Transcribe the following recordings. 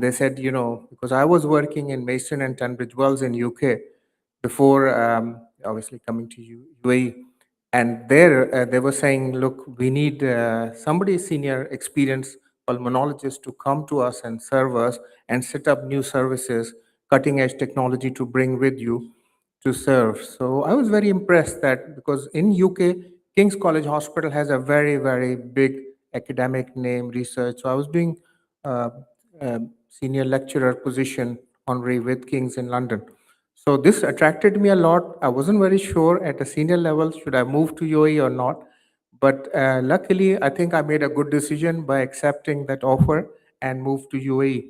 they said, because I was working in Mason and Tunbridge Wells in UK before obviously coming to UAE, and there they were saying, look, we need somebody senior, experienced pulmonologist to come to us and serve us and set up new services, cutting edge technology to bring with you to serve. So I was very impressed that because in UK, King's College Hospital has a very, very big academic name, research. So I was doing uh, senior lecturer position honorary with King's in London. So this attracted me a lot. I wasn't very sure at a senior level should I move to UAE or not, but luckily I think I made a good decision by accepting that offer and moved to UAE.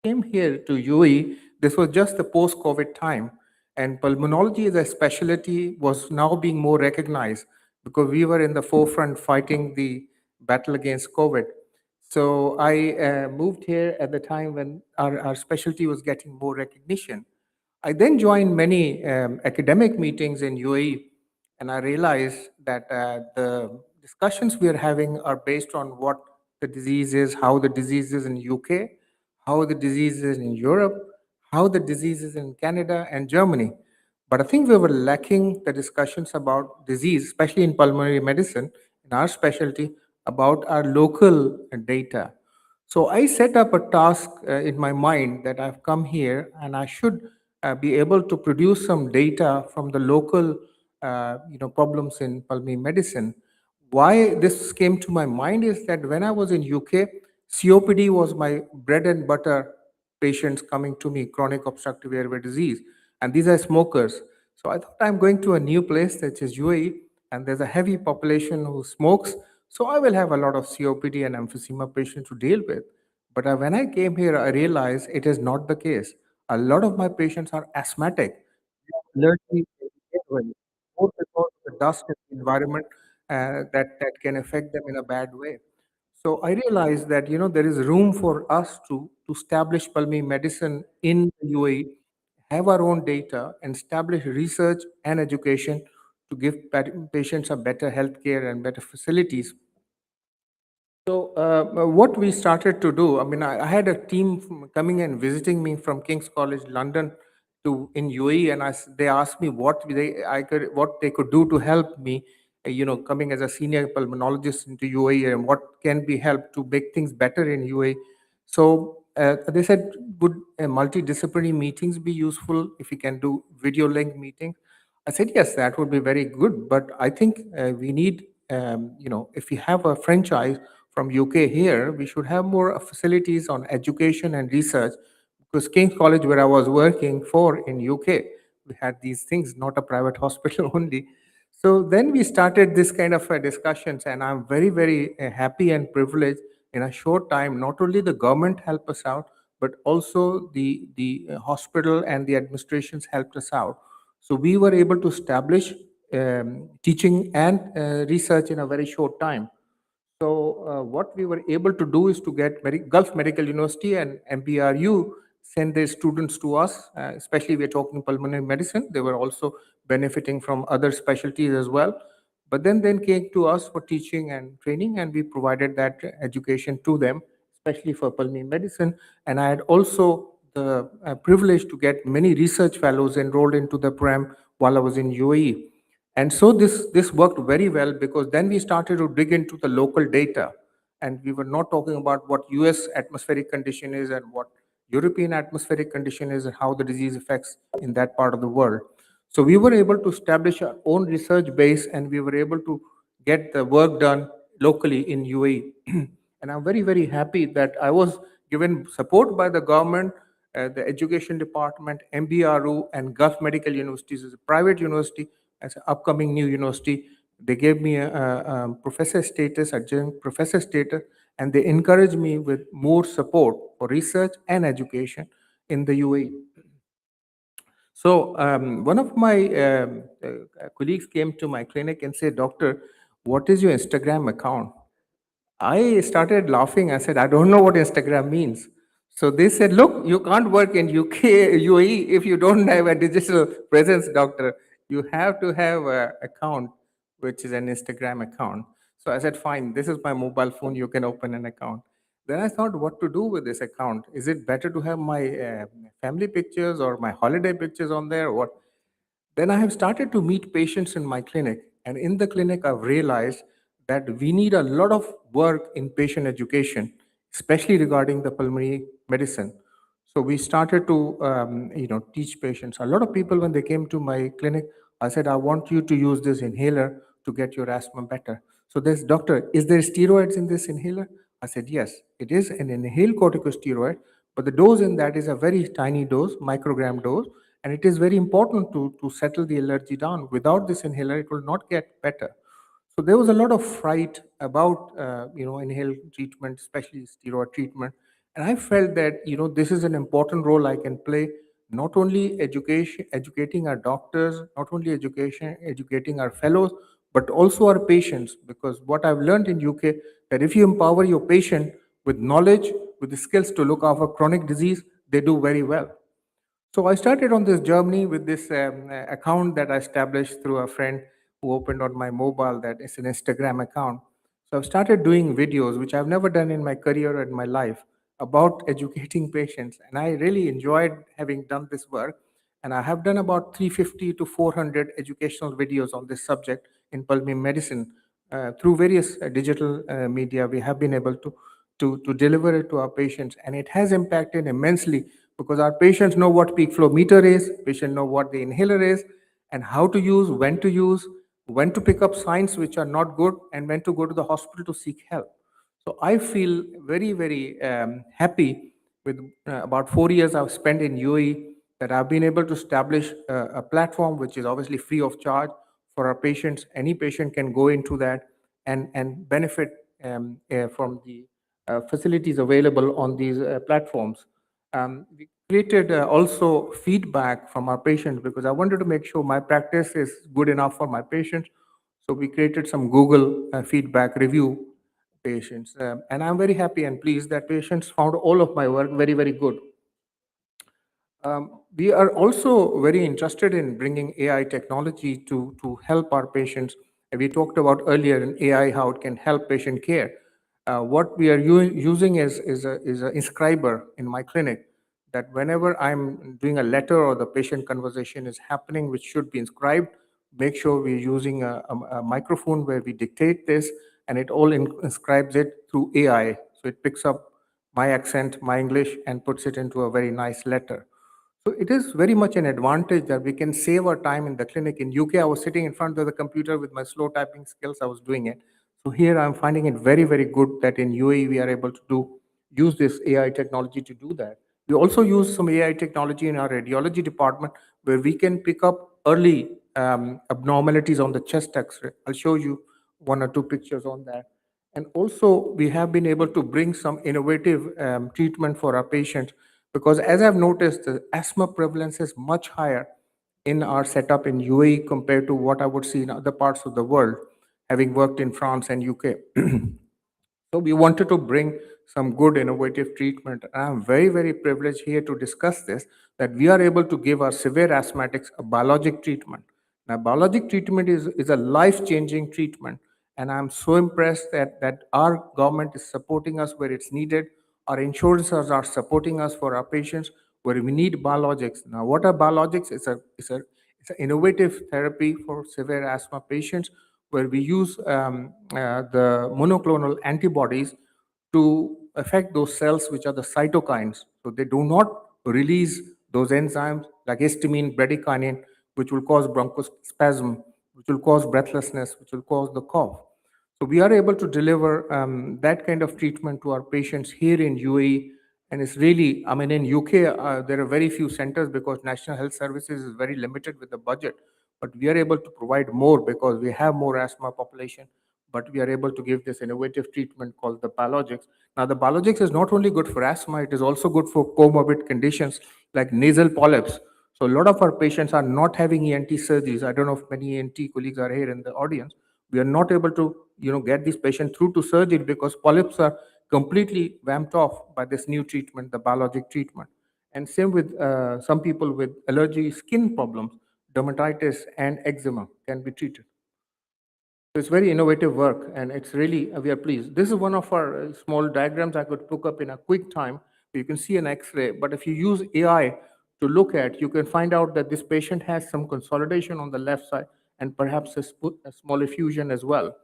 Came here to UAE, this was just the post-COVID time, and pulmonology as a specialty was now being more recognized because we were in the forefront fighting the battle against COVID. So I moved here at the time when our specialty was getting more recognition. I then joined many academic meetings in UAE, and I realized that the discussions we are having are based on what the disease is, how the disease is in UK, how the disease is in Europe, how the disease is in Canada and Germany. But I think we were lacking the discussions about disease, especially in pulmonary medicine, in our specialty, about our local data. So I set up a task in my mind that I've come here and I should be able to produce some data from the local, problems in pulmonary medicine. Why this came to my mind is that when I was in UK, COPD was my bread and butter patients coming to me, chronic obstructive airway disease, and these are smokers. So I thought I'm going to a new place, that is UAE, and there's a heavy population who smokes, so I will have a lot of COPD and emphysema patients to deal with. But when I came here, I realized it is not the case. A lot of my patients are asthmatic, allergy in the airway, more because of the dust in the environment that can affect them in a bad way. So I realized that there is room for us to establish pulmonary medicine in the UAE, have our own data, and establish research and education to give patients a better healthcare and better facilities. So, what we started to do, I mean, I had a team coming and visiting me from King's College London to in UAE, and they asked me what they could do to help me, coming as a senior pulmonologist into UAE, and what can be helped to make things better in UAE. So they said, would multidisciplinary meetings be useful if we can do video link meetings? I said, yes, that would be very good. But I think we need, if we have a franchise from UK here, we should have more facilities on education and research. Because King's College, where I was working for in UK, we had these things, not a private hospital only. So then we started this kind of discussions, and I'm very, very happy and privileged. In a short time, not only the government helped us out, but also the hospital and the administrations helped us out. So we were able to establish teaching and research in a very short time. So what we were able to do is to get Gulf Medical University and MBRU send their students to us, especially we're talking pulmonary medicine. They were also benefiting from other specialties as well. But then came to us for teaching and training, and we provided that education to them, especially for pulmonary medicine. And I had also the privilege to get many research fellows enrolled into the program while I was in UAE. And so this worked very well because then we started to dig into the local data, and we were not talking about what US atmospheric condition is and what European atmospheric condition is and how the disease affects in that part of the world. So we were able to establish our own research base, and we were able to get the work done locally in UAE. And I'm very, very happy that I was given support by the government, the education department, MBRU, and Gulf Medical Universities is a private university, as an upcoming new university. They gave me a professor status, adjunct professor status, and they encouraged me with more support for research and education in the UAE. So one of my colleagues came to my clinic and said, "Doctor, what is your Instagram account?" I started laughing. I said, I don't know what Instagram means. So they said, look, you can't work in UK, UAE if you don't have a digital presence, doctor. You have to have an account, which is an Instagram account. So I said, fine, this is my mobile phone. You can open an account. Then I thought, what to do with this account? Is it better to have my family pictures or my holiday pictures on there? What? Then I have started to meet patients in my clinic. And in the clinic, I've realized that we need a lot of work in patient education, especially regarding the pulmonary medicine. So we started to, teach patients. A lot of people, when they came to my clinic, I said, I want you to use this inhaler to get your asthma better. So there's, doctor, is there steroids in this inhaler? I said, yes, it is an inhaled corticosteroid, but the dose in that is a very tiny dose, microgram dose, and it is very important to settle the allergy down. Without this inhaler, it will not get better. So there was a lot of fright about inhaled treatment, especially steroid treatment, and I felt that this is an important role I can play, not only educating our doctors, not only educating our fellows, but also our patients. Because what I've learned in UK, that if you empower your patient with knowledge, with the skills to look after chronic disease, they do very well. So I started on this journey with this account that I established through a friend who opened on my mobile. That is an Instagram account. So I've started doing videos, which I've never done in my career or in my life, about educating patients, and I really enjoyed having done this work. And I have done about 350 to 400 educational videos on this subject in pulmonary medicine through various digital media. We have been able to deliver it to our patients, and it has impacted immensely because our patients know what peak flow meter is, patients know what the inhaler is, and how to use, when to pick up signs which are not good, and when to go to the hospital to seek help. So I feel very, very happy with about 4 years I've spent in UAE, that I've been able to establish a platform which is obviously free of charge for our patients. Any patient can go into that and benefit from the facilities available on these platforms. We created also feedback from our patients, because I wanted to make sure my practice is good enough for my patients. So we created some Google feedback review patients. And I'm very happy and pleased that patients found all of my work very, very good. We are also very interested in bringing AI technology to help our patients. And we talked about earlier in AI how it can help patient care. What we are using is a inscriber in my clinic, that whenever I'm doing a letter or the patient conversation is happening, which should be inscribed, make sure we're using a microphone where we dictate this, and it all inscribes it through AI. So it picks up my accent, my English, and puts it into a very nice letter. So it is very much an advantage that we can save our time in the clinic. In UK, I was sitting in front of the computer with my slow typing skills. I was doing it. So here I'm finding it very, very good that in UAE we are able to use this AI technology to do that. We also use some AI technology in our radiology department, where we can pick up early abnormalities on the chest X-ray. I'll show you one or two pictures on that. And also, we have been able to bring some innovative treatment for our patients, because as I've noticed, the asthma prevalence is much higher in our setup in UAE compared to what I would see in other parts of the world, having worked in France and UK. So we wanted to bring some good innovative treatment. And I'm very, very privileged here to discuss this, that we are able to give our severe asthmatics a biologic treatment. Now, biologic treatment is a life-changing treatment. And I'm so impressed that our government is supporting us where it's needed. Our insurances are supporting us for our patients where we need biologics. Now, what are biologics? It's an innovative therapy for severe asthma patients, where we use the monoclonal antibodies to affect those cells which are the cytokines. So they do not release those enzymes like histamine, bradykinin, which will cause bronchospasm, which will cause breathlessness, which will cause the cough. So we are able to deliver that kind of treatment to our patients here in UAE. And it's really, I mean, in UK, there are very few centers because National Health Services is very limited with the budget. But we are able to provide more because we have more asthma population. But we are able to give this innovative treatment called the biologics. Now, the biologics is not only good for asthma, it is also good for comorbid conditions like nasal polyps. So a lot of our patients are not having ENT surgeries. I don't know if many ENT colleagues are here in the audience. We are not able to get these patients through to surgery because polyps are completely vamped off by this new treatment, the biologic treatment. And same with some people with allergy skin problems, dermatitis and eczema can be treated. So it's very innovative work, and it's really, we are pleased. This is one of our small diagrams I could look up in a quick time. You can see an X-ray, but if you use AI to look at, you can find out that this patient has some consolidation on the left side and perhaps a small effusion as well.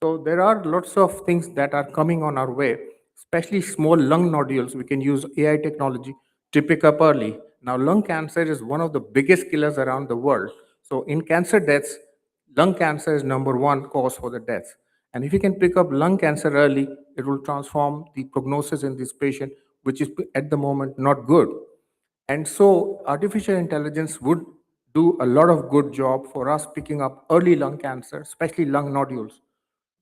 So there are lots of things that are coming on our way, especially small lung nodules. We can use AI technology to pick up early. Now, lung cancer is one of the biggest killers around the world. So in cancer deaths, lung cancer is number one cause for the death. And if you can pick up lung cancer early, it will transform the prognosis in this patient, which is at the moment not good. And so artificial intelligence would do a lot of good job for us picking up early lung cancer, especially lung nodules.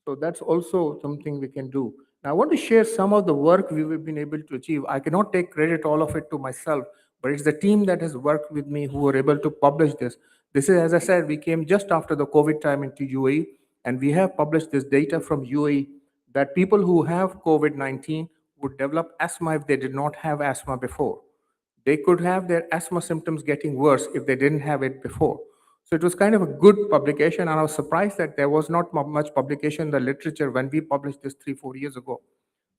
So that's also something we can do. Now, I want to share some of the work we've been able to achieve. I cannot take credit all of it to myself, but it's the team that has worked with me who were able to publish this. This is, as I said, we came just after the COVID time into UAE, and we have published this data from UAE that people who have COVID 19 would develop asthma if they did not have asthma before. They could have their asthma symptoms getting worse if they didn't have it before. So it was kind of a good publication, and I was surprised that there was not much publication in the literature when we published this 3, 4 years ago.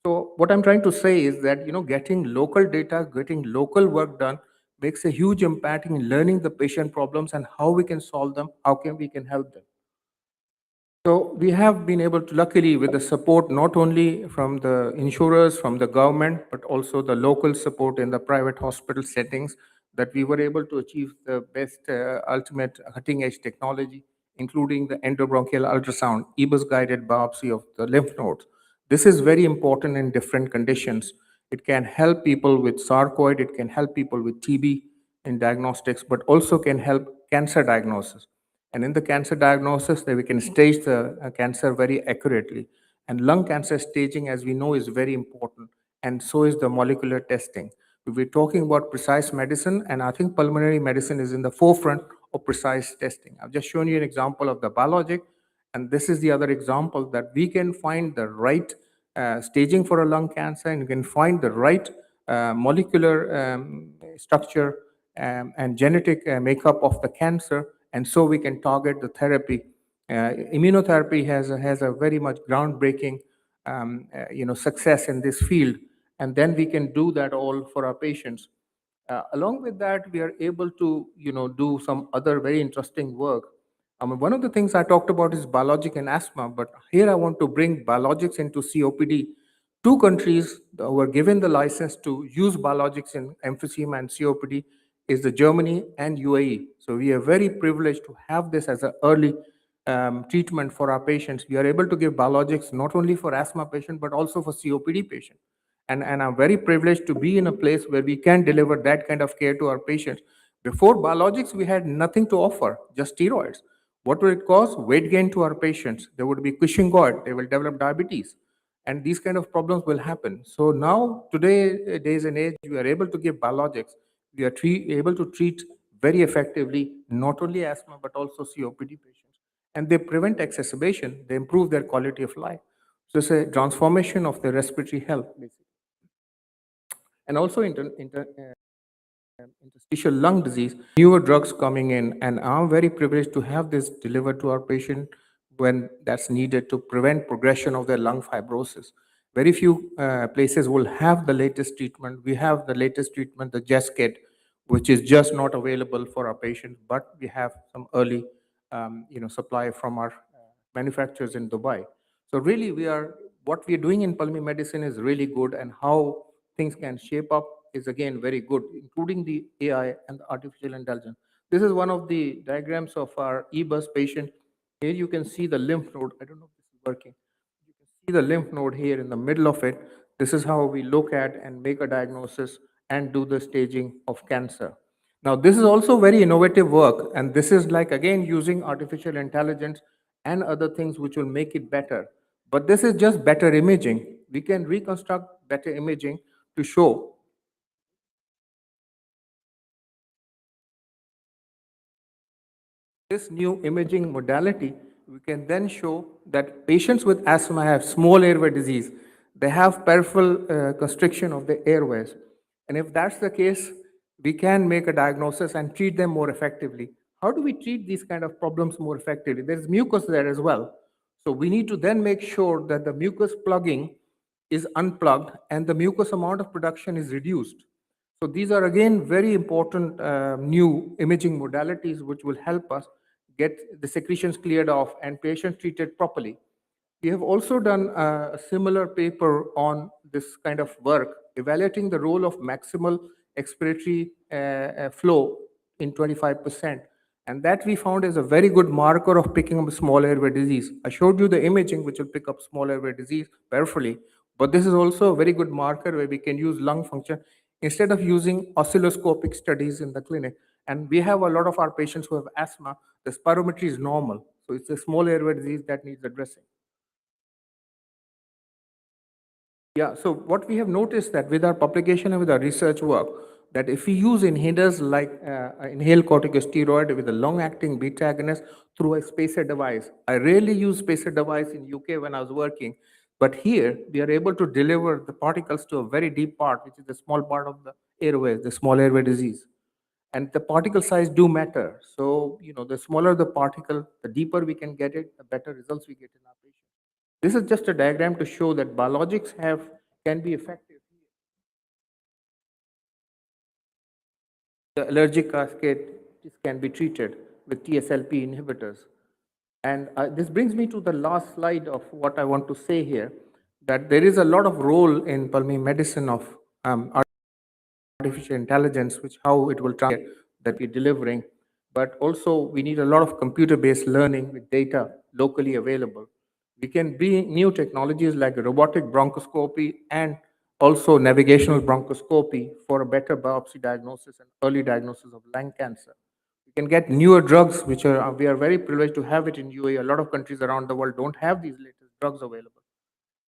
So what I'm trying to say is that getting local data, getting local work done makes a huge impact in learning the patient problems and how we can solve them, how can we can help them. So we have been able to, luckily, with the support not only from the insurers, from the government, but also the local support in the private hospital settings, that we were able to achieve the best, ultimate cutting edge technology, including the endobronchial ultrasound, EBUS guided biopsy of the lymph nodes. This is very important in different conditions. It can help people with sarcoid, it can help people with TB in diagnostics, but also can help cancer diagnosis. And in the cancer diagnosis, that we can stage the cancer very accurately. And lung cancer staging, as we know, is very important. And so is the molecular testing. We're talking about precise medicine, and I think pulmonary medicine is in the forefront of precise testing. I've just shown you an example of the biologic, and this is the other example that we can find the right staging for a lung cancer, and you can find the right molecular structure and genetic makeup of the cancer, and so we can target the therapy. Immunotherapy has a very much groundbreaking success in this field, and then we can do that all for our patients. Along with that, we are able to do some other very interesting work. I mean, one of the things I talked about is biologic and asthma, but here I want to bring biologics into COPD. Two countries that were given the license to use biologics in emphysema and COPD is the Germany and UAE. So we are very privileged to have this as an early treatment for our patients. We are able to give biologics not only for asthma patient but also for COPD patient. And I'm very privileged to be in a place where we can deliver that kind of care to our patients. Before biologics, we had nothing to offer, just steroids. What will it cause? Weight gain to our patients. There would be Cushingoid. They will develop diabetes. And these kind of problems will happen. So now, today, days and age, we are able to give biologics. We are able to treat very effectively not only asthma but also COPD patients. And they prevent exacerbation. They improve their quality of life. So it's a transformation of the respiratory health, basically. And also interstitial lung disease, newer drugs coming in, and I'm very privileged to have this delivered to our patient when that's needed to prevent progression of their lung fibrosis. Very few places will have the latest treatment. We have the latest treatment, the JES kit, which is just not available for our patients, but we have some early supply from our manufacturers in Dubai. So really, what we're doing in pulmonary medicine is really good, and how things can shape up is again very good, including the AI and the artificial intelligence. This is one of the diagrams of our EBUS patient. Here you can see the lymph node. I don't know if this is working. You can see the lymph node here in the middle of it. This is how we look at and make a diagnosis and do the staging of cancer. Now, this is also very innovative work, and this is like again using artificial intelligence and other things which will make it better. But this is just better imaging. We can reconstruct better imaging to show this new imaging modality. We can then show that patients with asthma have small airway disease. They have peripheral constriction of the airways. And if that's the case, we can make a diagnosis and treat them more effectively. How do we treat these kind of problems more effectively? There's mucus there as well. So we need to then make sure that the mucus plugging is unplugged and the mucus amount of production is reduced. So these are again very important new imaging modalities which will help us get the secretions cleared off and patients treated properly. We have also done a similar paper on this kind of work, evaluating the role of maximal expiratory flow in 25%. And that we found is a very good marker of picking up small airway disease. I showed you the imaging which will pick up small airway disease peripherally, but this is also a very good marker where we can use lung function instead of using oscilloscopic studies in the clinic. And we have a lot of our patients who have asthma, the spirometry is normal. So it's a small airway disease that needs addressing. Yeah, so what we have noticed that with our publication and with our research work, that if we use inhalers like inhaled corticosteroid with a long-acting beta agonist through a spacer device, I rarely use spacer device in UK when I was working, but here we are able to deliver the particles to a very deep part, which is the small part of the airway, the small airway disease. And the particle size do matter. So, the smaller the particle, the deeper we can get it, the better results we get in our patients. This is just a diagram to show that biologics can be effective. The allergic cascade can be treated with TSLP inhibitors. And this brings me to the last slide of what I want to say here, that there is a lot of role in pulmonary medicine of artificial intelligence, which how it will translate that we're delivering. But also we need a lot of computer-based learning with data locally available. We can bring new technologies like robotic bronchoscopy and also navigational bronchoscopy for a better biopsy diagnosis and early diagnosis of lung cancer. We can get newer drugs, which we are very privileged to have it in UAE. A lot of countries around the world don't have these latest drugs available.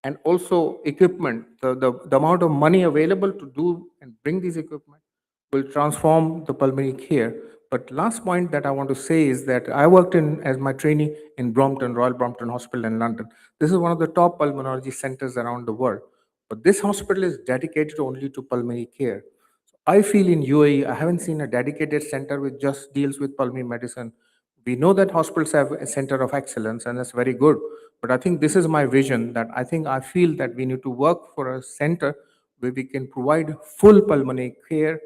And also equipment, the amount of money available to do and bring these equipment will transform the pulmonary care. But last point that I want to say is that I worked in as my trainee in Brompton, Royal Brompton Hospital in London. This is one of the top pulmonology centers around the world. But this hospital is dedicated only to pulmonary care. I feel in UAE, I haven't seen a dedicated center which just deals with pulmonary medicine. We know that hospitals have a center of excellence, and that's very good. But I think this is my vision that I feel that we need to work for a center where we can provide full pulmonary care,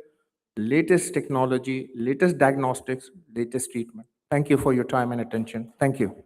latest technology, latest diagnostics, latest treatment. Thank you for your time and attention. Thank you.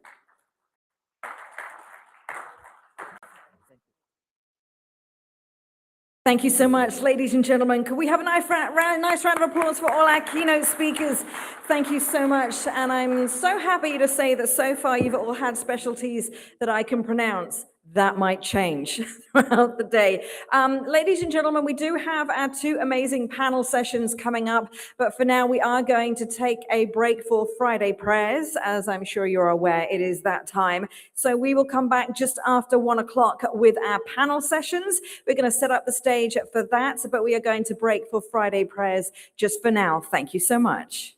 Thank you so much, ladies and gentlemen. Can we have a nice round of applause for all our keynote speakers? Thank you so much. And I'm so happy to say that so far you've all had specialties that I can pronounce. That might change throughout the day. Ladies and gentlemen, we do have our two amazing panel sessions coming up, but for now we are going to take a break for Friday prayers. As I'm sure you're aware, it is that time. So we will come back just after 1 o'clock with our panel sessions. We're going to set up the stage for that, but we are going to break for Friday prayers just for now. Thank you so much.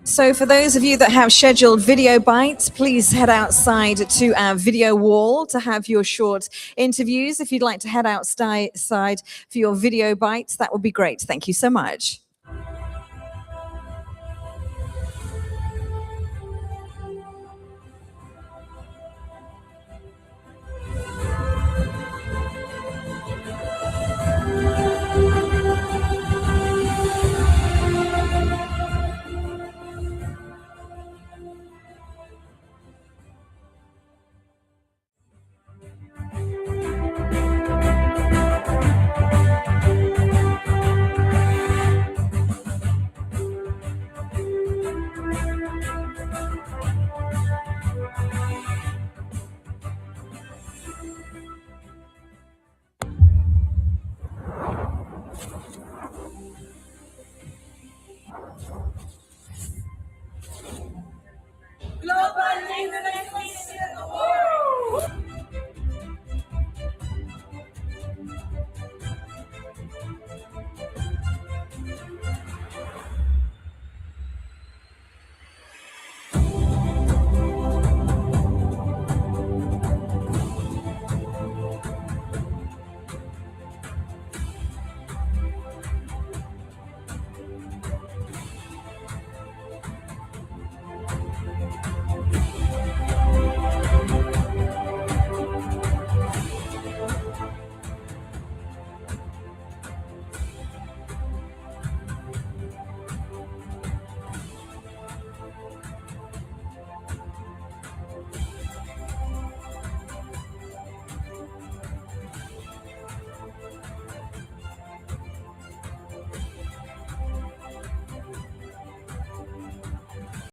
So for those of you that have scheduled video bites, please head outside to our video wall to have your short interviews. If you'd like to head outside for your video bites, that would be great. Thank you so much.